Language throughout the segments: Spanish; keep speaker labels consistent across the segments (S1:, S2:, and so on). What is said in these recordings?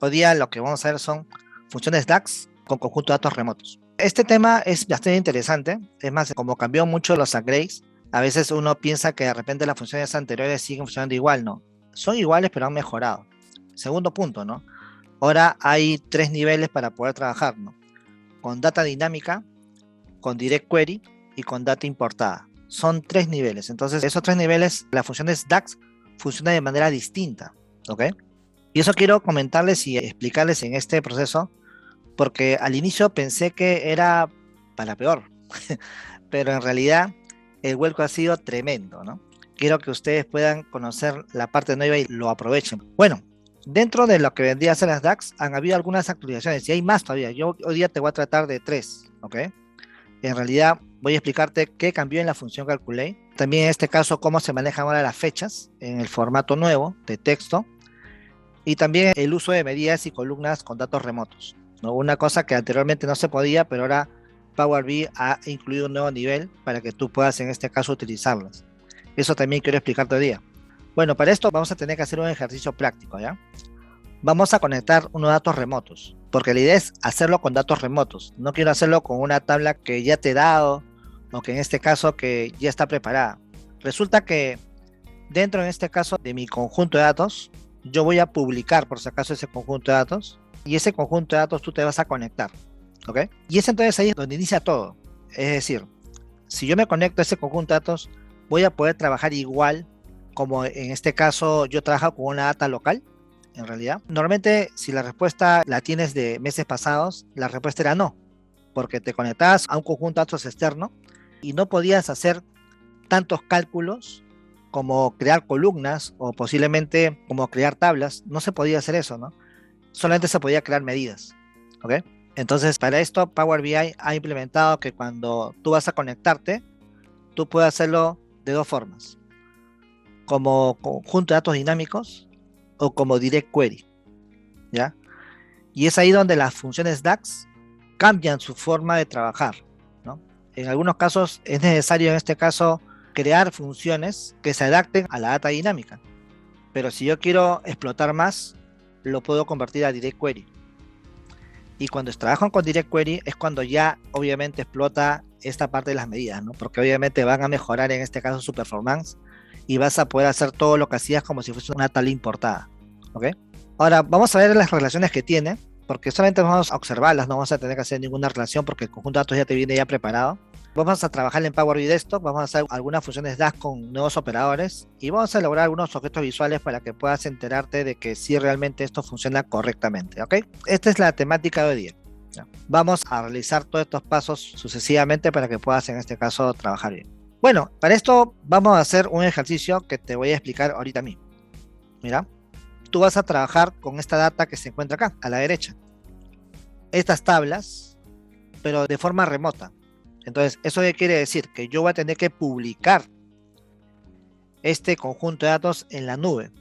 S1: Hoy día lo que vamos a ver son funciones DAX con conjunto de datos remotos. Este tema es bastante interesante, es más, como cambió mucho los arrays, a veces uno piensa que de repente las funciones anteriores siguen funcionando igual, ¿no? Son iguales pero han mejorado. Segundo punto, ¿no? Ahora hay tres niveles para poder trabajar, ¿no? Con data dinámica, con direct query y con data importada. Son tres niveles, entonces esos tres niveles, las funciones DAX funcionan de manera distinta, ¿ok? Y eso quiero comentarles y explicarles en este proceso, porque al inicio pensé que era para peor, pero en realidad el vuelco ha sido tremendo, ¿no? Quiero que ustedes puedan conocer la parte nueva y lo aprovechen. Bueno, dentro de lo que vendría a ser las DAX han habido algunas actualizaciones y hay más todavía. Yo hoy día te voy a tratar de tres, ¿ok? En realidad voy a explicarte qué cambió en la función Calculate. También en este caso cómo se manejan ahora las fechas en el formato nuevo de texto. Y también el uso de medidas y columnas con datos remotos, ¿no? Una cosa que anteriormente no se podía, pero ahora Power BI ha incluido un nuevo nivel para que tú puedas en este caso utilizarlas. Eso también quiero explicarte hoy día. Bueno, para esto vamos a tener que hacer un ejercicio práctico, ¿ya? Vamos a conectar unos datos remotos, porque la idea es hacerlo con datos remotos. No quiero hacerlo con una tabla que ya te he dado, o que en este caso que ya está preparada. Resulta que dentro en este caso de mi conjunto de datos, yo voy a publicar por si acaso ese conjunto de datos, y ese conjunto de datos tú te vas a conectar, ¿ok? Y es entonces ahí donde inicia todo. Es decir, si yo me conecto a ese conjunto de datos, voy a poder trabajar igual como en este caso yo trabajo con una data local, en realidad. Normalmente, si la respuesta la tienes de meses pasados, la respuesta era no, porque te conectabas a un conjunto de datos externo y no podías hacer tantos cálculos como crear columnas o posiblemente como crear tablas. No se podía hacer eso, ¿no? Solamente se podía crear medidas, ¿ok? Entonces, para esto, Power BI ha implementado que cuando tú vas a conectarte, tú puedes hacerlo de dos formas, como conjunto de datos dinámicos o como direct query, ¿ya? Y es ahí donde las funciones DAX cambian su forma de trabajar, ¿no? En algunos casos es necesario, en este caso, crear funciones que se adapten a la data dinámica. Pero si yo quiero explotar más, lo puedo convertir a direct query. Y cuando trabajan con direct query es cuando ya obviamente explota esta parte de las medidas, ¿no? Porque obviamente van a mejorar en este caso su performance y vas a poder hacer todo lo que hacías como si fuese una tabla importada, ¿ok? Ahora vamos a ver las relaciones que tiene, porque solamente vamos a observarlas, no vamos a tener que hacer ninguna relación porque el conjunto de datos ya te viene ya preparado. Vamos a trabajar en Power BI Desktop, vamos a hacer algunas funciones DAX con nuevos operadores y vamos a elaborar algunos objetos visuales para que puedas enterarte de que sí realmente esto funciona correctamente, ¿ok? Esta es la temática de hoy día. Vamos a realizar todos estos pasos sucesivamente para que puedas en este caso trabajar bien. Bueno, para esto vamos a hacer un ejercicio que te voy a explicar ahorita mismo. Mira, tú vas a trabajar con esta data que se encuentra acá, a la derecha. Estas tablas, pero de forma remota. Entonces, ¿eso qué quiere decir? Que yo voy a tener que publicar este conjunto de datos en la nube.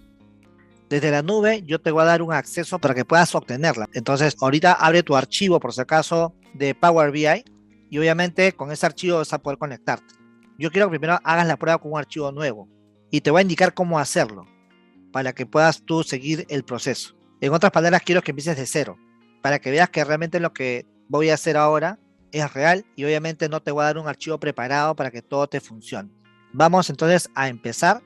S1: Desde la nube yo te voy a dar un acceso para que puedas obtenerla. Entonces, ahorita abre tu archivo, por si acaso, de Power BI y obviamente con ese archivo vas a poder conectarte. Yo quiero que primero hagas la prueba con un archivo nuevo y te voy a indicar cómo hacerlo para que puedas tú seguir el proceso. En otras palabras, quiero que empieces de cero para que veas que realmente lo que voy a hacer ahora es real y obviamente no te voy a dar un archivo preparado para que todo te funcione. Vamos entonces a empezar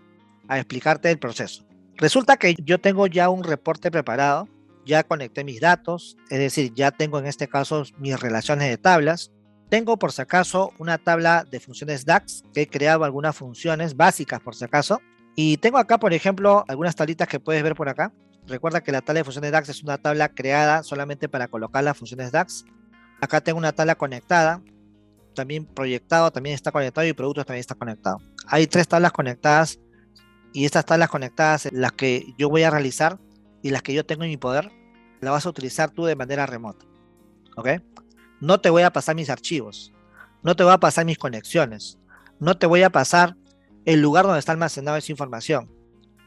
S1: a explicarte el proceso. Resulta que yo tengo ya un reporte preparado, ya conecté mis datos, es decir, ya tengo en este caso mis relaciones de tablas. Tengo por si acaso una tabla de funciones DAX que he creado algunas funciones básicas por si acaso. Y tengo acá, por ejemplo, algunas tablitas que puedes ver por acá. Recuerda que la tabla de funciones DAX es una tabla creada solamente para colocar las funciones DAX. Acá tengo una tabla conectada, también proyectado, también está conectado y productos también está conectado. Hay tres tablas conectadas y estas tablas conectadas, las que yo voy a realizar y las que yo tengo en mi poder, las vas a utilizar tú de manera remota, ¿ok? No te voy a pasar mis archivos, no te voy a pasar mis conexiones, no te voy a pasar el lugar donde está almacenada esa información.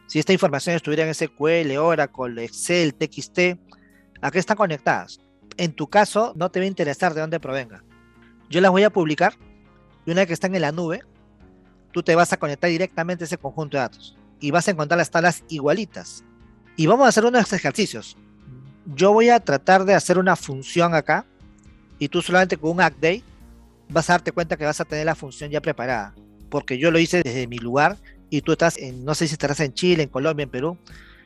S1: Si esta información estuviera en SQL, Oracle, Excel, TXT, ¿a qué están conectadas? En tu caso, no te va a interesar de dónde provenga. Yo las voy a publicar y una vez que están en la nube, tú te vas a conectar directamente a ese conjunto de datos y vas a encontrar las tablas igualitas. Y vamos a hacer unos ejercicios. yo voy a tratar de hacer una función acá y tú solamente con un update vas a darte cuenta que vas a tener la función ya preparada, porque yo lo hice desde mi lugar y tú estás en, no sé si estarás en Chile, en Colombia, en Perú.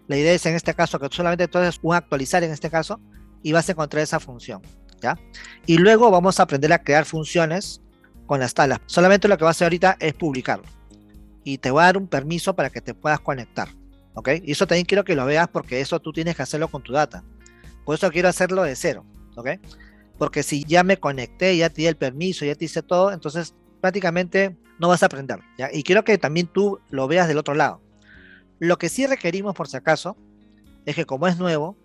S1: La idea es en este caso que solamente tú haces un actualizar en este caso y vas a encontrar esa función, ¿ya? Y luego vamos a aprender a crear funciones con las tablas. Solamente lo que vas a hacer ahorita es publicarlo y te voy a dar un permiso para que te puedas conectar, ¿ok? Y eso también quiero que lo veas porque eso tú tienes que hacerlo con tu data. Por eso quiero hacerlo de cero, ¿ok? Porque si ya me conecté, ya te di el permiso, ya te hice todo, entonces prácticamente no vas a aprender, ¿ya? Y quiero que también tú lo veas del otro lado. Lo que sí requerimos, por si acaso, es que como es nuevo,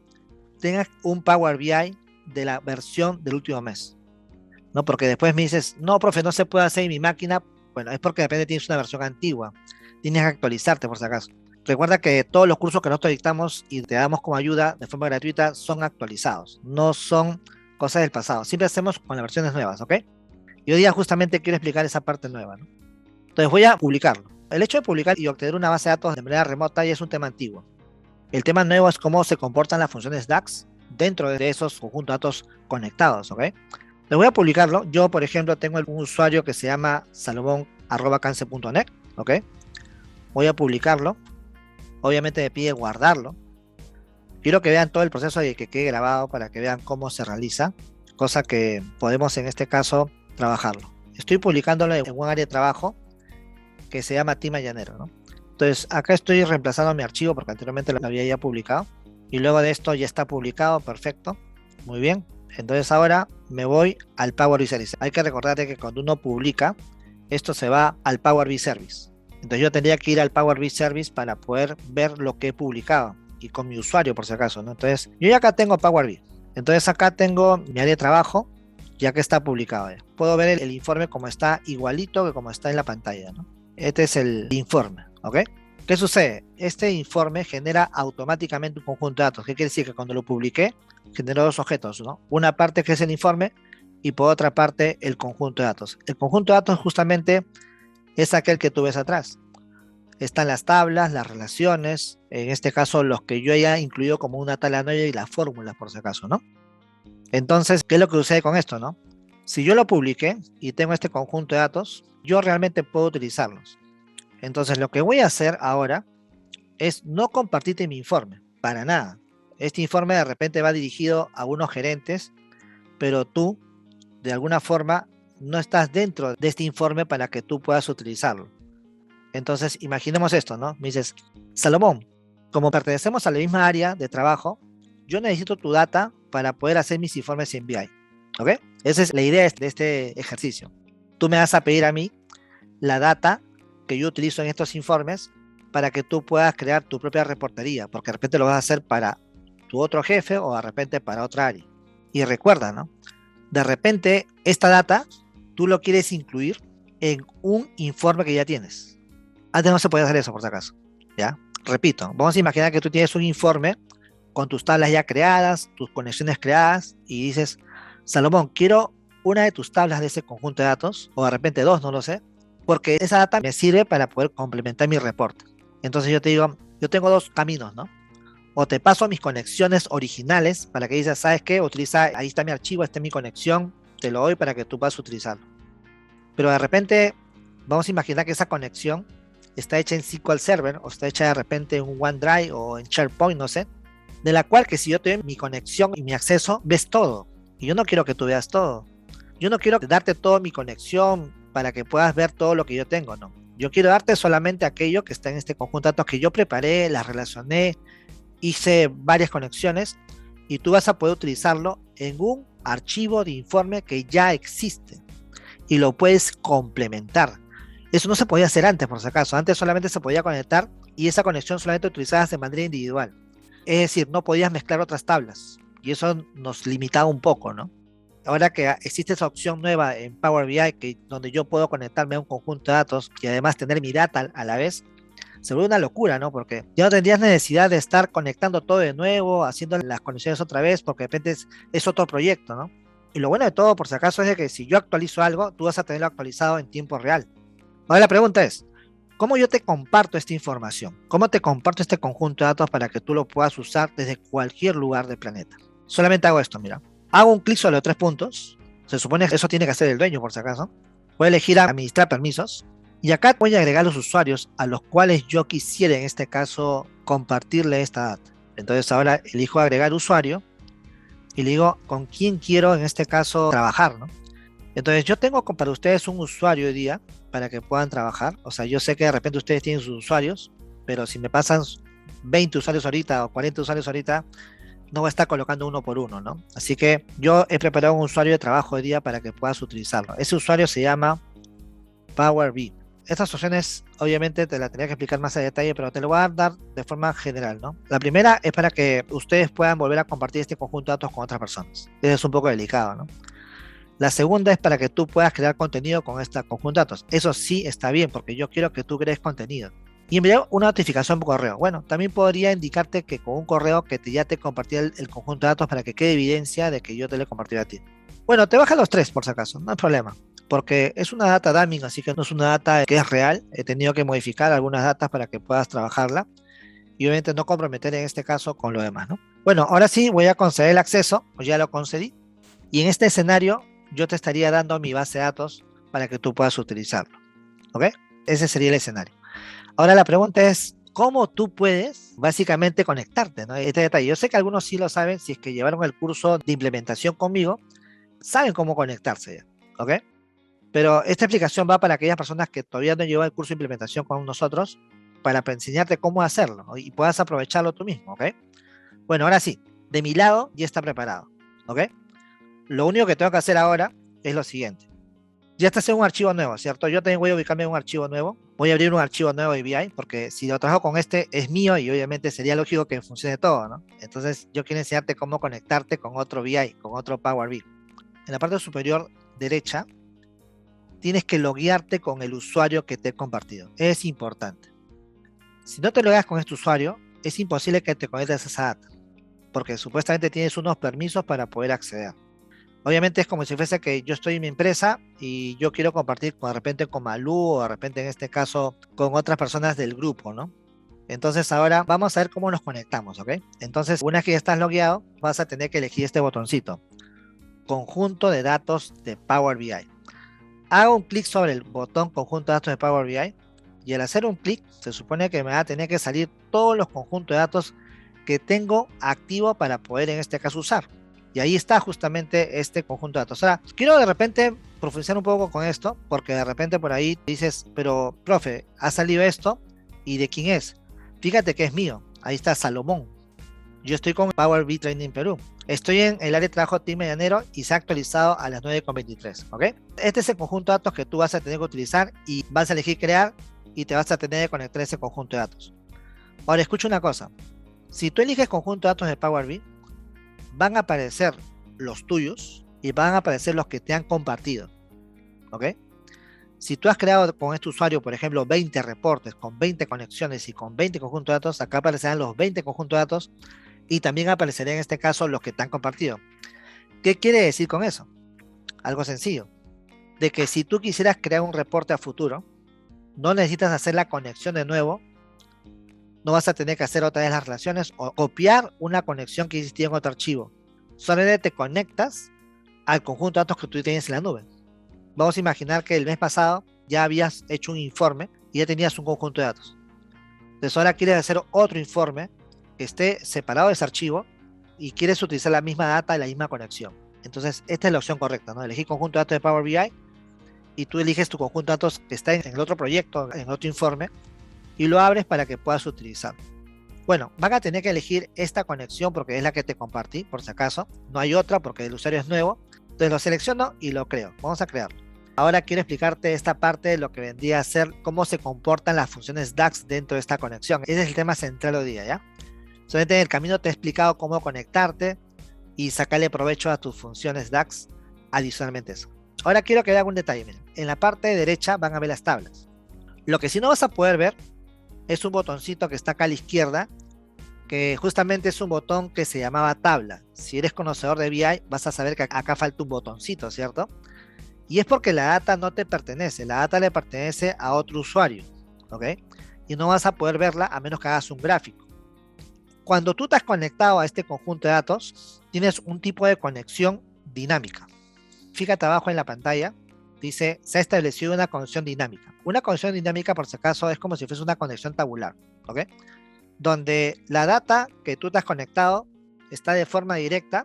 S1: tengas un Power BI de la versión del último mes, ¿no? Porque después me dices, no, profe, no se puede hacer en mi máquina. Bueno, es porque de repente tienes una versión antigua. Tienes que actualizarte, por si acaso. Recuerda que todos los cursos que nosotros dictamos y te damos como ayuda de forma gratuita son actualizados, no son cosas del pasado. Siempre hacemos con las versiones nuevas, ¿ok? Y hoy día justamente quiero explicar esa parte nueva, ¿no? Entonces voy a publicarlo. El hecho de publicar y obtener una base de datos de manera remota ya es un tema antiguo. El tema nuevo es cómo se comportan las funciones DAX dentro de esos conjuntos de datos conectados, ¿ok? Les voy a publicarlo. Yo, por ejemplo, tengo un usuario que se llama salomon@cance.net, ¿ok? Voy a publicarlo. Obviamente me pide guardarlo. Quiero que vean todo el proceso y que quede grabado para que vean cómo se realiza, cosa que podemos en este caso trabajarlo. Estoy publicándolo en un área de trabajo que se llama Team Llanero, ¿no? Entonces acá estoy reemplazando mi archivo porque anteriormente lo había ya publicado y luego de esto ya está publicado, perfecto, muy bien. Entonces ahora me voy al Power BI Service. Hay que recordarte que cuando uno publica, esto se va al Power BI Service. Entonces yo tendría que ir al Power BI Service para poder ver lo que he publicado y con mi usuario por si acaso, ¿no? Entonces yo ya acá tengo Power BI. Entonces acá tengo mi área de trabajo ya que está publicado. Puedo ver el informe como está igualito que como está en la pantalla, ¿no? Este es el informe, ¿ok? ¿Qué sucede? Este informe genera automáticamente un conjunto de datos. ¿Qué quiere decir? Que cuando lo publiqué, generó dos objetos, ¿no? Una parte que es el informe y por otra parte el conjunto de datos. El conjunto de datos justamente es aquel que tú ves atrás. Están las tablas, las relaciones, en este caso los que yo haya incluido como una tabla nueva y las fórmulas por si acaso, ¿no? Entonces, ¿qué es lo que sucede con esto, no? Si yo lo publiqué y tengo este conjunto de datos, yo realmente puedo utilizarlos. Entonces, lo que voy a hacer ahora es no compartirte mi informe, para nada. Este informe de repente va dirigido a unos gerentes, pero tú, de alguna forma, no estás dentro de este informe para que tú puedas utilizarlo. Entonces, imaginemos esto, ¿no? Me dices, Salomón, como pertenecemos a la misma área de trabajo, yo necesito tu data para poder hacer mis informes en BI. ¿Ok? Esa es la idea de este ejercicio. Tú me vas a pedir a mí la data que yo utilizo en estos informes para que tú puedas crear tu propia reportería, porque de repente lo vas a hacer para tu otro jefe o de repente para otra área. Y recuerda, ¿no? De repente esta data tú lo quieres incluir en un informe que ya tienes. Antes no se podía hacer eso, por si acaso. ¿Ya? Repito, vamos a imaginar que tú tienes un informe con tus tablas ya creadas, tus conexiones creadas, y dices, Salomón, quiero una de tus tablas de ese conjunto de datos, o de repente dos, no lo sé, porque esa data me sirve para poder complementar mi reporte. Entonces yo te digo, yo tengo dos caminos, ¿no? O te paso mis conexiones originales para que digas, ¿sabes qué? Utiliza, ahí está mi archivo, esta es mi conexión, te lo doy para que tú puedas utilizarlo. Pero de repente, vamos a imaginar que esa conexión está hecha en SQL Server o está hecha de repente en OneDrive o en SharePoint, no sé, de la cual que si yo te doy mi conexión y mi acceso, ves todo. Y yo no quiero que tú veas todo. Yo no quiero darte toda mi conexión para que puedas ver todo lo que yo tengo, no. Yo quiero darte solamente aquello que está en este conjunto de datos que yo preparé, las relacioné, hice varias conexiones y tú vas a poder utilizarlo en un archivo de informe que ya existe y lo puedes complementar. Eso no se podía hacer antes, por si acaso. Antes solamente se podía conectar y esa conexión solamente utilizabas de manera individual. Es decir, no podías mezclar otras tablas y eso nos limitaba un poco, ¿no? Ahora que existe esa opción nueva en Power BI, donde yo puedo conectarme a un conjunto de datos y además tener mi data a la vez, se vuelve una locura, ¿no? Porque ya no tendrías necesidad de estar conectando todo de nuevo, haciendo las conexiones otra vez, porque de repente es otro proyecto, ¿no? Y lo bueno de todo, por si acaso, es de que si yo actualizo algo, tú vas a tenerlo actualizado en tiempo real. Ahora la pregunta es, ¿Cómo yo te comparto esta información? ¿Cómo te comparto este conjunto de datos para que tú lo puedas usar desde cualquier lugar del planeta? Solamente hago esto, mira. Hago un clic sobre los tres puntos. Se supone que eso tiene que hacer el dueño, por si acaso. Voy a elegir administrar permisos. Y acá voy a agregar los usuarios a los cuales yo quisiera, en este caso, compartirle esta data. Entonces ahora elijo agregar usuario y le digo con quién quiero, en este caso, trabajar, ¿no? Entonces yo tengo para ustedes un usuario hoy día para que puedan trabajar. O sea, yo sé que de repente ustedes tienen sus usuarios, pero si me pasan 20 usuarios ahorita o 40 usuarios ahorita, no voy a estar colocando uno por uno, ¿no? Así que yo he preparado un usuario de trabajo hoy día para que puedas utilizarlo. Ese usuario se llama Power BI. Estas opciones, obviamente, te las tenía que explicar más a detalle, pero te lo voy a dar de forma general, ¿no? La primera es para que ustedes puedan volver a compartir este conjunto de datos con otras personas. Eso es un poco delicado, ¿no? La segunda es para que tú puedas crear contenido con este conjunto de datos. Eso sí está bien, porque yo quiero que tú crees contenido. Y enviar una notificación por correo. Bueno, también podría indicarte que con un correo que ya te compartí el conjunto de datos para que quede evidencia de que yo te lo he compartido a ti. Bueno, te baja los tres por si acaso, no hay problema. Porque es una data dummy, así que no es una data que es real. He tenido que modificar algunas datas para que puedas trabajarla. Y obviamente no comprometer en este caso con lo demás, ¿no? Bueno, ahora sí voy a conceder el acceso, pues ya lo concedí. Y en este escenario yo te estaría dando mi base de datos para que tú puedas utilizarlo. ¿Ok? Ese sería el escenario. Ahora la pregunta es, ¿cómo tú puedes básicamente conectarte, ¿no? Este detalle. Yo sé que algunos sí lo saben, si es que llevaron el curso de implementación conmigo, saben cómo conectarse ya. ¿Ok? Pero esta explicación va para aquellas personas que todavía no llevan el curso de implementación con nosotros, para enseñarte cómo hacerlo, ¿no? Y puedas aprovecharlo tú mismo. ¿Ok? Bueno, ahora sí, de mi lado ya está preparado. ¿Ok? Lo único que tengo que hacer ahora es lo siguiente. Ya está en un archivo nuevo, ¿cierto? Yo también voy a ubicarme en un archivo nuevo. Voy a abrir un archivo nuevo de BI, porque si lo trabajo con este es mío y obviamente sería lógico que funcione todo, ¿no? Entonces yo quiero enseñarte cómo conectarte con otro BI, con otro Power BI. En la parte superior derecha tienes que loguearte con el usuario que te he compartido. Es importante. Si no te logueas con este usuario, es imposible que te conectes a esa data, porque supuestamente tienes unos permisos para poder acceder. Obviamente es como si fuese que yo estoy en mi empresa y yo quiero compartir de repente con Malú o de repente en este caso con otras personas del grupo, ¿no? Entonces ahora vamos a ver cómo nos conectamos, ¿ok? Entonces una vez que ya estás logueado, vas a tener que elegir este botoncito, conjunto de datos de Power BI. Hago un clic sobre el botón conjunto de datos de Power BI y al hacer un clic se supone que me va a tener que salir todos los conjuntos de datos que tengo activo para poder en este caso usar. Y ahí está justamente este conjunto de datos. Ahora, quiero de repente profundizar un poco con esto, porque de repente por ahí dices, pero profe, ha salido esto, ¿y de quién es? Fíjate que es mío. Ahí está Salomón. Yo estoy con Power BI Training Perú. Estoy en el área de trabajo Team Medianero y se ha actualizado a las 9:23, ¿ok? Este es el conjunto de datos que tú vas a tener que utilizar y vas a elegir crear y te vas a tener que conectar a ese conjunto de datos. Ahora, escucha una cosa. Si tú eliges conjunto de datos de Power BI, van a aparecer los tuyos y van a aparecer los que te han compartido, ¿ok? Si tú has creado con este usuario, por ejemplo, 20 reportes con 20 conexiones y con 20 conjuntos de datos, acá aparecerán los 20 conjuntos de datos y también aparecerán en este caso los que te han compartido. ¿Qué quiere decir con eso? Algo sencillo, de que si tú quisieras crear un reporte a futuro, no necesitas hacer la conexión de nuevo, no vas a tener que hacer otra vez las relaciones o copiar una conexión que existía en otro archivo. Solamente te conectas al conjunto de datos que tú tienes en la nube. Vamos a imaginar que el mes pasado ya habías hecho un informe y ya tenías un conjunto de datos. Entonces ahora quieres hacer otro informe que esté separado de ese archivo y quieres utilizar la misma data y la misma conexión. Entonces esta es la opción correcta, ¿no? Elegir conjunto de datos de Power BI y tú eliges tu conjunto de datos que está en el otro proyecto, en el otro informe, y lo abres para que puedas utilizar. Bueno, van a tener que elegir esta conexión porque es la que te compartí, por si acaso. No hay otra porque el usuario es nuevo. Entonces lo selecciono y lo creo. Vamos a crearlo. Ahora quiero explicarte esta parte de lo que vendría a ser cómo se comportan las funciones DAX dentro de esta conexión. Ese es el tema central hoy día, ¿ya? Solamente en el camino te he explicado cómo conectarte y sacarle provecho a tus funciones DAX adicionalmente eso. Ahora quiero que vean un detalle. Miren. En la parte derecha van a ver las tablas. Lo que sí no vas a poder ver es un botoncito que está acá a la izquierda, que justamente es un botón que se llamaba tabla. Si eres conocedor de BI, vas a saber que acá falta un botoncito, ¿cierto? Y es porque la data no te pertenece, la data le pertenece a otro usuario. ¿ok? Y no vas a poder verla a menos que hagas un gráfico. Cuando tú te has conectado a este conjunto de datos, tienes un tipo de conexión dinámica. Fíjate abajo en la pantalla, dice, se ha establecido una conexión dinámica. Una conexión dinámica, por si acaso, es como si fuese una conexión tabular, ¿ok? Donde la data que tú te has conectado está de forma directa,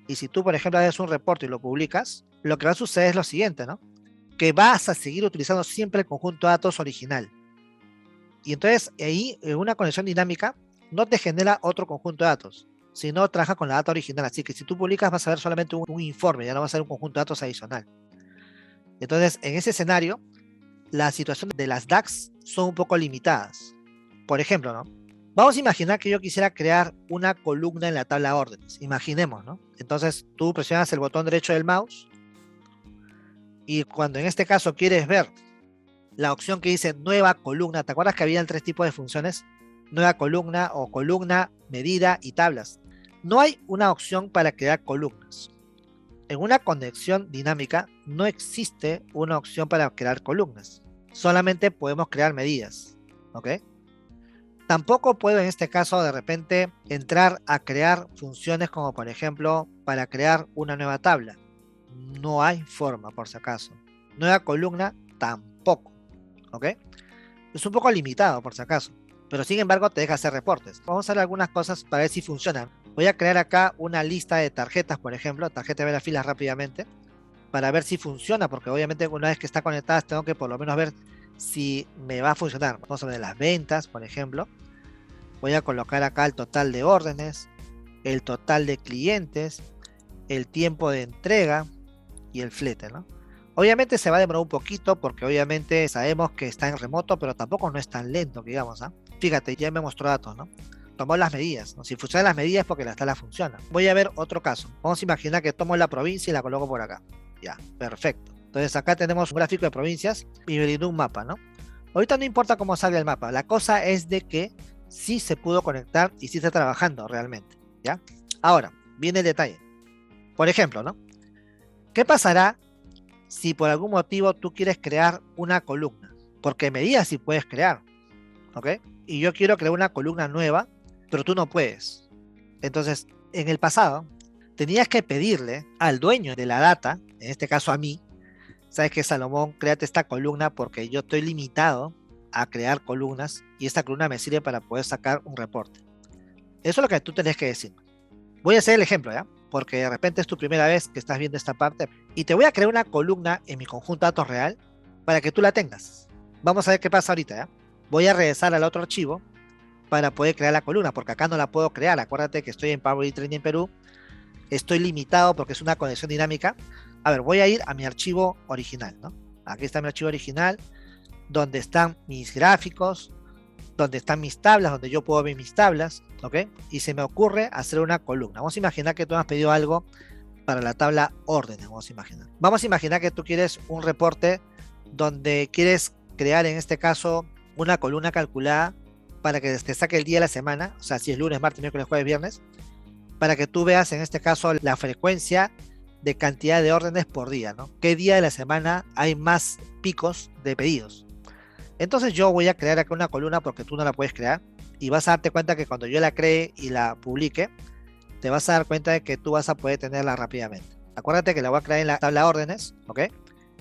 S1: y si tú, por ejemplo, haces un reporte y lo publicas, lo que va a suceder es lo siguiente, ¿no? Que vas a seguir utilizando siempre el conjunto de datos original. Y entonces ahí una conexión dinámica no te genera otro conjunto de datos, sino trabaja con la data original. Así que si tú publicas vas a ver solamente un informe, ya no va a ser un conjunto de datos adicional. Entonces, en ese escenario, la situación de las DAX son un poco limitadas. Por ejemplo, ¿no? Vamos a imaginar que yo quisiera crear una columna en la tabla de órdenes. Imaginemos, ¿no? Entonces tú presionas el botón derecho del mouse y cuando en este caso quieres ver la opción que dice nueva columna, ¿te acuerdas que había tres tipos de funciones? Nueva columna o columna, medida y tablas. No hay una opción para crear columnas. En una conexión dinámica no existe una opción para crear columnas. Solamente podemos crear medidas. ¿Ok? Tampoco puedo en este caso de repente entrar a crear funciones como por ejemplo para crear una nueva tabla. No hay forma por si acaso. Nueva columna tampoco. ¿Ok? Es un poco limitado por si acaso. Pero sin embargo te deja hacer reportes. Vamos a ver algunas cosas para ver si funcionan. Voy a crear acá una lista de tarjetas, por ejemplo, tarjeta de ver las filas rápidamente, para ver si funciona, porque obviamente una vez que está conectada tengo que por lo menos ver si me va a funcionar. Vamos a ver las ventas, por ejemplo. Voy a colocar acá el total de órdenes, el total de clientes, el tiempo de entrega y el flete, ¿no? Obviamente se va a demorar un poquito porque obviamente sabemos que está en remoto, pero tampoco no es tan lento, digamos, ¿ah? Fíjate, ya me mostró datos, ¿no? Tomó las medidas, ¿no? Si funcionan las medidas es porque la tabla funciona. Voy a ver otro caso. Vamos a imaginar que tomo la provincia y la coloco por acá. Ya, perfecto. Entonces acá tenemos un gráfico de provincias y me brindó un mapa, ¿no? Ahorita no importa cómo salga el mapa, la cosa es de que sí se pudo conectar y sí está trabajando realmente, ¿ya? Ahora, viene el detalle. Por ejemplo, ¿no? ¿Qué pasará si por algún motivo tú quieres crear una columna? Porque medidas sí puedes crear, ¿ok? Y yo quiero crear una columna nueva, pero tú no puedes. Entonces, en el pasado, tenías que pedirle al dueño de la data, en este caso a mí, sabes que Salomón, créate esta columna porque yo estoy limitado a crear columnas y esta columna me sirve para poder sacar un reporte. Eso es lo que tú tenés que decir. Voy a hacer el ejemplo, ¿ya? Porque de repente es tu primera vez que estás viendo esta parte y te voy a crear una columna en mi conjunto de datos real para que tú la tengas. Vamos a ver qué pasa ahorita, ¿ya? Voy a regresar al otro archivo para poder crear la columna, porque acá no la puedo crear. Acuérdate que estoy en Power BI Training Perú, estoy limitado porque es una conexión dinámica. A ver, voy a ir a mi archivo original, ¿no? Aquí está mi archivo original, donde están mis gráficos, donde están mis tablas, donde yo puedo ver mis tablas, ¿ok? Y se me ocurre hacer una columna. Vamos a imaginar que tú me has pedido algo para la tabla órdenes, Vamos a imaginar que tú quieres un reporte donde quieres crear, en este caso, una columna calculada para que te saque el día de la semana, o sea, si es lunes, martes, miércoles, jueves, viernes, para que tú veas, en este caso, la frecuencia de cantidad de órdenes por día, ¿no? ¿Qué día de la semana hay más picos de pedidos? Entonces yo voy a crear acá una columna porque tú no la puedes crear y vas a darte cuenta que cuando yo la cree y la publique, te vas a dar cuenta de que tú vas a poder tenerla rápidamente. Acuérdate que la voy a crear en la tabla de órdenes, ¿ok?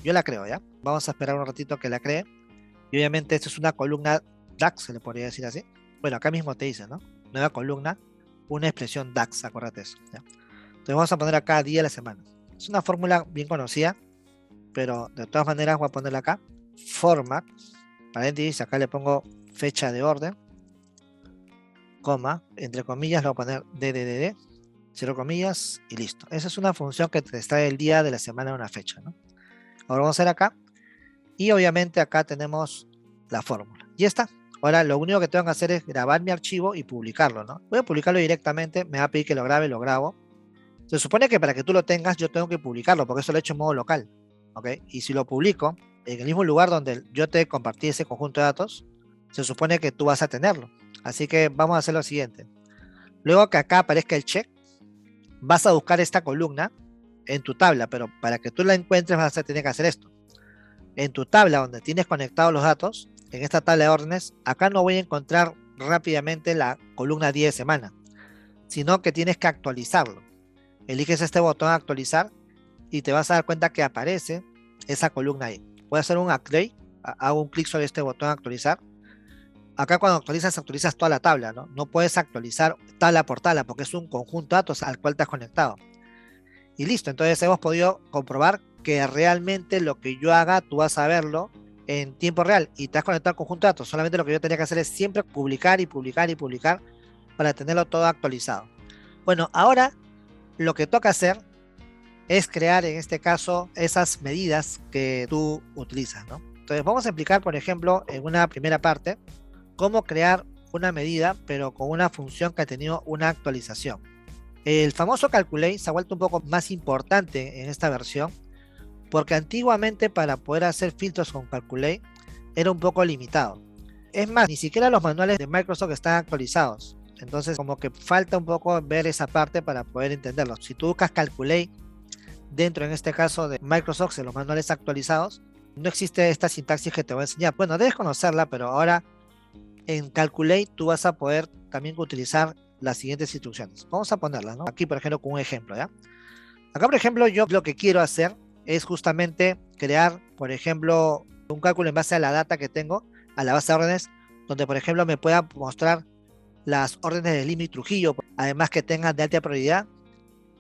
S1: Yo la creo, ¿ya? Vamos a esperar un ratito que la cree. Y obviamente esto es una columna DAX, se le podría decir así. Bueno, acá mismo te dice, ¿no? Nueva columna, una expresión DAX, acuérdate eso, ¿ya? Entonces vamos a poner acá día de la semana. Es una fórmula bien conocida, pero de todas maneras voy a ponerla acá. Format, paréntesis, acá le pongo fecha de orden, coma, entre comillas, le voy a poner DDD, cierro comillas y listo. Esa es una función que te extrae el día de la semana de una fecha, ¿no? Ahora vamos a hacer acá y obviamente acá tenemos la fórmula. Y está. Ahora lo único que tengo que hacer es grabar mi archivo y publicarlo, ¿no? Voy a publicarlo directamente, me va a pedir que lo grabe, lo grabo. Se supone que para que tú lo tengas yo tengo que publicarlo porque eso lo he hecho en modo local, ¿ok? Y si lo publico en el mismo lugar donde yo te compartí ese conjunto de datos, se supone que tú vas a tenerlo. Así que vamos a hacer lo siguiente. Luego que acá aparezca el check, vas a buscar esta columna en tu tabla, pero para que tú la encuentres vas a tener que hacer esto. En tu tabla donde tienes conectados los datos, en esta tabla de órdenes, acá no voy a encontrar rápidamente la columna día de semana, sino que tienes que actualizarlo. Eliges este botón actualizar y te vas a dar cuenta que aparece esa columna ahí. Voy a hacer un update, hago un clic sobre este botón actualizar. Acá cuando actualizas toda la tabla, ¿no? No puedes actualizar tabla por tabla porque es un conjunto de datos al cual te has conectado. Y listo, entonces hemos podido comprobar que realmente lo que yo haga, tú vas a verlo en tiempo real y te has conectado al conjunto de datos. Solamente lo que yo tenía que hacer es siempre publicar y publicar y publicar para tenerlo todo actualizado. Bueno, ahora lo que toca hacer es crear en este caso esas medidas que tú utilizas, ¿no? Entonces vamos a explicar, por ejemplo, en una primera parte, cómo crear una medida, pero con una función que ha tenido una actualización. El famoso Calculate se ha vuelto un poco más importante en esta versión, porque antiguamente para poder hacer filtros con Calculate era un poco limitado. Es más, ni siquiera los manuales de Microsoft están actualizados. Entonces como que falta un poco ver esa parte para poder entenderlo. Si tú buscas Calculate dentro, en este caso de Microsoft, en los manuales actualizados, no existe esta sintaxis que te voy a enseñar. Bueno, debes conocerla, pero ahora en Calculate tú vas a poder también utilizar las siguientes instrucciones. Vamos a ponerlas, ¿no? Aquí, por ejemplo, con un ejemplo, ¿ya? Acá, por ejemplo, yo lo que quiero hacer es justamente crear, por ejemplo, un cálculo en base a la data que tengo, a la base de órdenes, donde, por ejemplo, me pueda mostrar las órdenes de Lima y Trujillo, además que tengan de alta prioridad,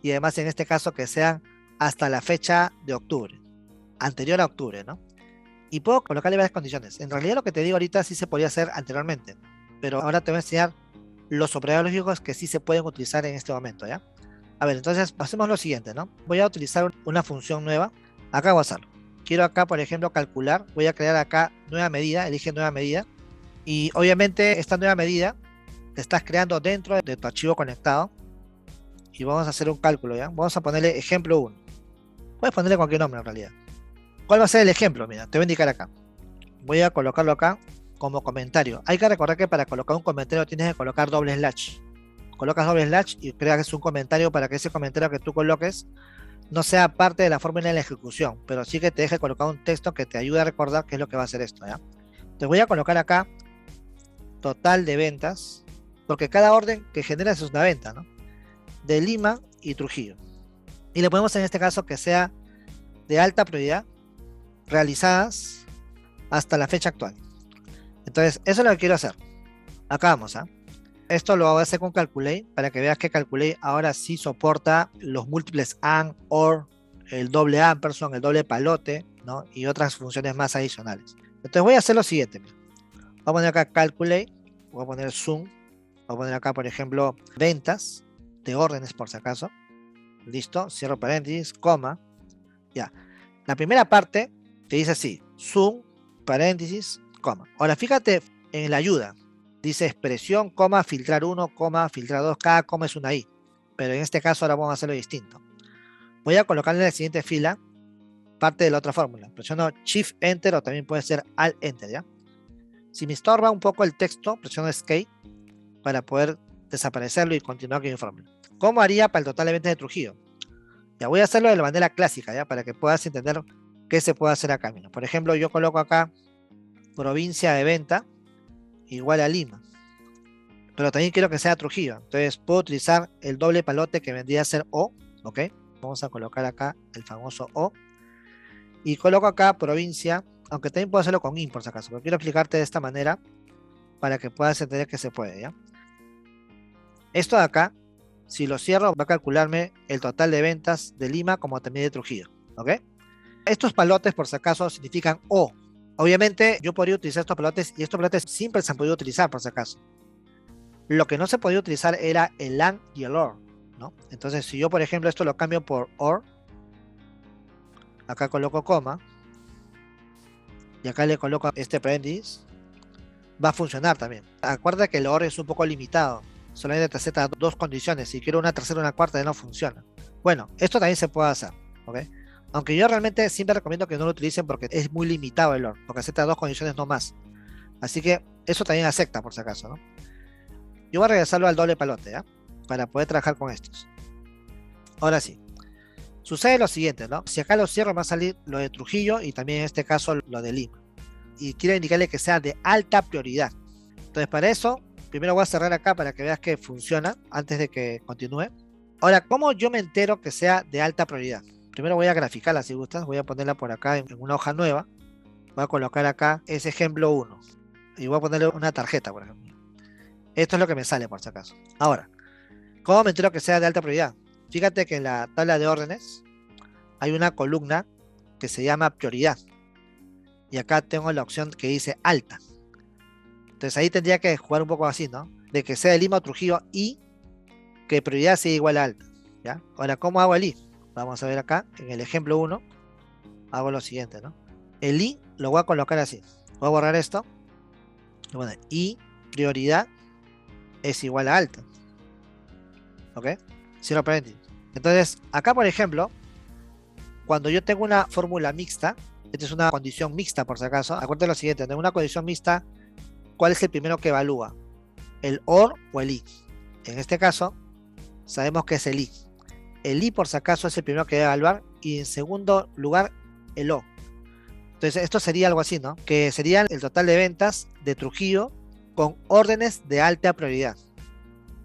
S1: y además en este caso que sean hasta la fecha de octubre, anterior a octubre, ¿no? Y puedo colocarle varias condiciones. En realidad lo que te digo ahorita sí se podía hacer anteriormente, pero ahora te voy a enseñar los operadores lógicos que sí se pueden utilizar en este momento, ¿ya? A ver, entonces hacemos lo siguiente, ¿no? Voy a utilizar una función nueva. Acá voy a hacerlo. Quiero acá, por ejemplo, calcular. Voy a crear acá nueva medida. Elige nueva medida. Y obviamente esta nueva medida te estás creando dentro de tu archivo conectado. Y vamos a hacer un cálculo, ¿ya? Vamos a ponerle ejemplo 1. Puedes ponerle cualquier nombre en realidad. ¿Cuál va a ser el ejemplo? Mira, te voy a indicar acá. Voy a colocarlo acá como comentario. Hay que recordar que para colocar un comentario tienes que colocar doble slash. Colocas doble slash y creas un comentario para que ese comentario que tú coloques no sea parte de la fórmula de la ejecución, pero sí que te deje colocar un texto que te ayude a recordar qué es lo que va a hacer esto, ¿ya? Te voy a colocar acá total de ventas, porque cada orden que generas es una venta, ¿no? De Lima y Trujillo. Y le ponemos en este caso que sea de alta prioridad, realizadas hasta la fecha actual. Entonces, eso es lo que quiero hacer. Acá vamos, ¿ah? Esto lo voy a hacer con Calculate para que veas que Calculate ahora sí soporta los múltiples AND, OR, el doble ampersand, el doble palote, ¿no? Y otras funciones más adicionales. Entonces voy a hacer lo siguiente. Voy a poner acá Calculate, voy a poner Zoom, voy a poner acá, por ejemplo, ventas de órdenes por si acaso. Listo, cierro paréntesis, coma. Ya. La primera parte te dice así, Zoom, paréntesis, coma. Ahora fíjate en la ayuda. Dice expresión, coma, filtrar 1, coma, filtrar 2, cada coma es una I. Pero en este caso ahora vamos a hacerlo distinto. Voy a colocarle en la siguiente fila parte de la otra fórmula. Presiono Shift Enter o también puede ser Alt Enter, ¿ya? Si me estorba un poco el texto, presiono Escape para poder desaparecerlo y continuar con mi fórmula. ¿Cómo haría para el total de ventas de Trujillo? Ya voy a hacerlo de la manera clásica, ¿ya? Para que puedas entender qué se puede hacer acá. Por ejemplo, yo coloco acá provincia de venta igual a Lima, pero también quiero que sea Trujillo, entonces puedo utilizar el doble palote que vendría a ser O, ¿ok? Vamos a colocar acá el famoso O, y coloco acá provincia, aunque también puedo hacerlo con IN por si acaso, pero quiero explicarte de esta manera para que puedas entender que se puede, ¿ya? Esto de acá, si lo cierro, va a calcularme el total de ventas de Lima como también de Trujillo, ¿ok? Estos palotes por si acaso significan O. Obviamente yo podría utilizar estos palotes y estos palotes siempre se han podido utilizar por si acaso. Lo que no se podía utilizar era el AND y el OR, ¿no? Entonces si yo por ejemplo esto lo cambio por OR, acá coloco coma, y acá le coloco este paréntesis, va a funcionar también. Acuerda que el OR es un poco limitado, solamente te acepta dos condiciones, si quiero una tercera o una cuarta ya no funciona. Bueno, esto también se puede hacer, ¿ok? Aunque yo realmente siempre recomiendo que no lo utilicen porque es muy limitado el OR, porque acepta dos condiciones no más. Así que eso también acepta por si acaso, ¿no? Yo voy a regresarlo al doble palote, ¿ya? Para poder trabajar con estos. Ahora sí. Sucede lo siguiente, ¿no? Si acá lo cierro va a salir lo de Trujillo y también en este caso lo de Lima. y quiero indicarle que sea de alta prioridad. Entonces para eso, primero voy a cerrar acá para que veas que funciona antes de que continúe. Ahora, ¿cómo yo me entero que sea de alta prioridad? Primero voy a graficarla si gustas, voy a ponerla por acá en una hoja nueva. Voy a colocar acá ese ejemplo 1 y voy a ponerle una tarjeta, por ejemplo. Esto es lo que me sale por si acaso. Ahora, ¿cómo me entero que sea de alta prioridad? Fíjate que en la tabla de órdenes hay una columna que se llama prioridad. Y acá tengo la opción que dice alta. Entonces ahí tendría que jugar un poco así, ¿no? De que sea de Lima o Trujillo y que prioridad sea igual a alta, ¿ya? Ahora, ¿cómo hago el I? Vamos a ver acá, en el ejemplo 1, hago lo siguiente, ¿no? El I lo voy a colocar así. Voy a borrar esto. Bueno, I prioridad es igual a alta. ¿Ok? Cierro paréntesis. Entonces, acá por ejemplo, cuando yo tengo una fórmula mixta, esta es una condición mixta por si acaso, acuérdate lo siguiente, en una condición mixta, ¿cuál es el primero que evalúa? ¿El OR o el I? En este caso, sabemos que es el I. El I por si acaso es el primero que debe evaluar y en segundo lugar el O. Entonces esto sería algo así, ¿no? Que sería el total de ventas de Trujillo con órdenes de alta prioridad.